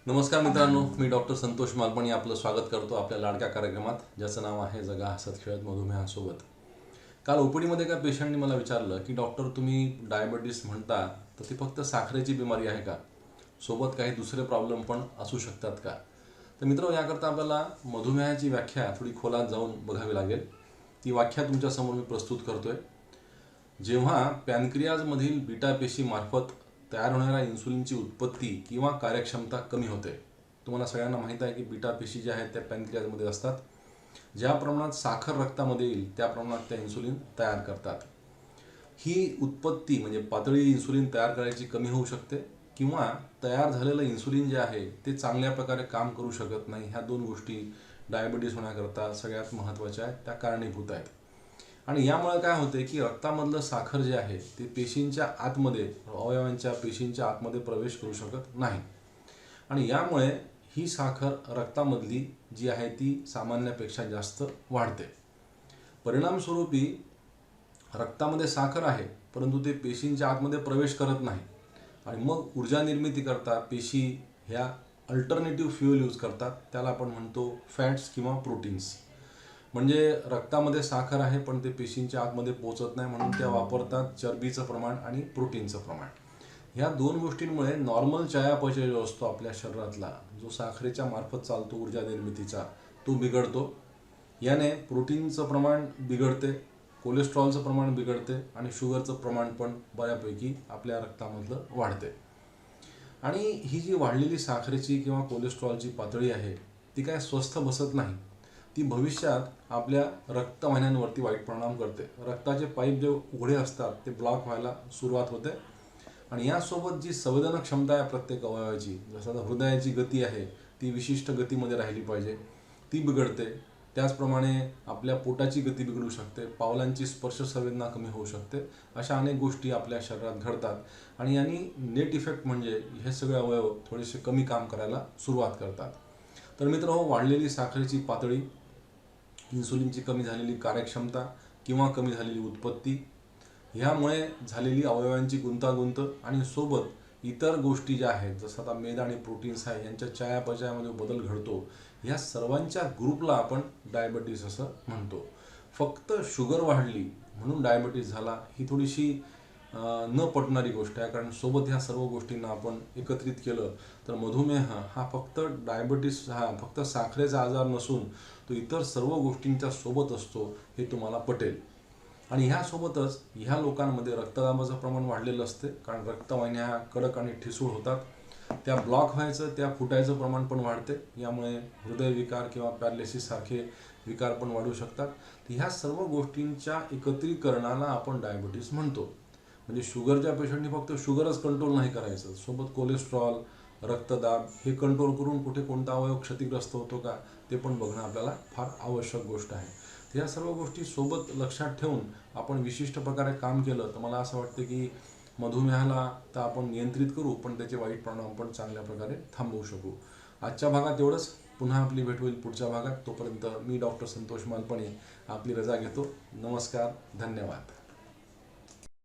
नमस्कार मित्रांनो, मी डॉक्टर संतोष मालपणी आपलं स्वागत करतो आपल्या लाडक्या कार्यक्रमात, ज्याचं नाव आहे जगा हसत खेळत मधुमेहासोबत. काल ओपीडीमध्ये एका पेशंटने मला विचारलं की डॉक्टर, तुम्ही डायबिटीस म्हणता तर ती फक्त साखरेची बिमारी आहे का, सोबत काही दुसरे प्रॉब्लेम पण असू शकतात का? तर मित्रांनो, याकरता आपल्याला मधुमेहाची व्याख्या थोडी खोलात जाऊन बघावी लागेल. ती व्याख्या तुमच्यासमोर मी प्रस्तुत करतोय. जेव्हा पॅनक्रियाजमधील बीटा पेशीमार्फत तयार होणाऱ्या इन्सुलिनची उत्पत्ती किंवा कार्यक्षमता कमी होते. तुम्हाला सगळ्यांना माहीत आहे की बीटा पेशी ज्या आहेत त्या पॅनक्रियाजमध्ये असतात. ज्या प्रमाणात साखर रक्तामध्ये येईल त्या प्रमाणात त्या इन्सुलिन तयार करतात. ही उत्पत्ती म्हणजे पातळी इन्सुलिन तयार करायची कमी होऊ शकते, किंवा तयार झालेलं इन्सुलिन जे आहे ते चांगल्या प्रकारे काम करू शकत नाही. ह्या दोन गोष्टी डायबिटीस होण्याकरता सगळ्यात महत्त्वाच्या आहेत, त्या कारणीभूत आहेत. आणि यामुळे काय होते की रक्तामधलं साखर जे आहे ते पेशींच्या आतमध्ये, अवयवांच्या पेशींच्या आतमध्ये प्रवेश करू शकत नाही. आणि यामुळे ही साखर रक्तामधली जी आहे ती सामान्यापेक्षा जास्त वाढते. परिणामस्वरूपी रक्तामध्ये साखर आहे, परंतु ते पेशींच्या आतमध्ये प्रवेश करत नाही. आणि मग ऊर्जा निर्मिती करता पेशी ह्या अल्टरनेटिव्ह फ्युएल यूज करतात. त्याला आपण म्हणतो फॅट्स किंवा प्रोटीन्स. म्हणजे रक्तामध्ये साखर आहे पण ते पेशींच्या आतमध्ये पोहोचत नाही, म्हणून त्या वापरतात चरबीचं प्रमाण आणि प्रोटीनचं प्रमाण. ह्या दोन गोष्टींमुळे नॉर्मल चयापचय जो असतो आपल्या शरीरातला, जो साखरेच्या मार्फत चालतो ऊर्जा निर्मितीचा, तो बिघडतो. याने प्रोटीनचं प्रमाण बिघडते, कोलेस्ट्रॉलचं प्रमाण बिघडते आणि शुगरचं प्रमाण पण बऱ्यापैकी आपल्या रक्तामधलं वाढते. आणि ही जी वाढलेली साखरेची किंवा कोलेस्ट्रॉलची पातळी आहे ती काय स्वस्थ बसत नाही. ती भविष्यात आपल्या रक्तवाहिन्यांवरती वाईट परिणाम करते. रक्ताचे पाईप जे उघडे असतात ते ब्लॉक व्हायला सुरुवात होते. आणि यासोबत जी संवेदन क्षमता आहे प्रत्येक अवयवाची, जसं हृदयाची गती आहे ती विशिष्ट गतीमध्ये राहिली पाहिजे, ती बिघडते. त्याचप्रमाणे आपल्या पोटाची गती बिघडू शकते, पावलांची स्पर्श संवेदना कमी होऊ शकते. अशा अनेक गोष्टी आपल्या शरीरात घडतात. आणि यांनी नेट इफेक्ट म्हणजे हे सगळे अवयव थोडेसे कमी काम करायला सुरुवात करतात. तर मित्रांनो, वाढलेली साखरेची पातळी, इन्सुलिनची कमी झालेली कार्यक्षमता किंवा कमी झालेली उत्पत्ती, ह्यामुळे झालेली अवयवांची गुंतागुंत आणि सोबत इतर गोष्टी ज्या आहेत, जसं आता मेद आणि प्रोटीन्स आहे यांच्या चयापचयामध्ये बदल घडतो, ह्या सर्वांच्या ग्रुपला आपण डायबिटीस असं म्हणतो. फक्त शुगर वाढली म्हणून डायबिटीस झाला ही थोडीशी न पटणारी गोष्ट आहे. कारण सोबत ह्या सर्व गोष्टींना आपण एकत्रित केलं तर मधुमेह हा फक्त डायबिटीस, हा फक्त साखरेचा आजार नसून तो इतर सर्व गोष्टींच्या सोबत असतो, हे तुम्हाला पटेल. आणि ह्यासोबतच ह्या लोकांमध्ये रक्तदाबाचं प्रमाण वाढलेलं असते, कारण रक्तवाहिन्या कडक आणि ठिसूळ होतात. त्या ब्लॉक व्हायचं, त्या फुटायचं प्रमाण पण वाढते. यामुळे हृदयविकार किंवा पॅरालिसिस सारखे विकार पण वाढू शकतात. तर ह्या सर्व गोष्टींच्या एकत्रीकरणाला आपण डायबिटीस म्हणतो. म्हणजे शुगरच्या पेशंटनी फक्त शुगरच कंट्रोल नाही करायचं, सोबत कोलेस्ट्रॉल, रक्तदाब हे कंट्रोल करून कुठे कोणता अवयव क्षतिग्रस्त होतो का ते पण बघणं आपल्याला फार आवश्यक गोष्ट आहे. या सर्व गोष्टी सोबत लक्षात ठेवून आपण विशिष्ट प्रकारे काम केलं तर मला असं वाटतं की मधुमेहाला तर आपण नियंत्रित करू, पण त्याचे वाईट परिणाम पण चांगल्या प्रकारे थांबवू शकू. आजच्या भागात एवढंच. पुन्हा आपली भेट होईल पुढच्या भागात. तोपर्यंत मी डॉक्टर संतोष मालपणे आपली रजा घेतो. नमस्कार, धन्यवाद.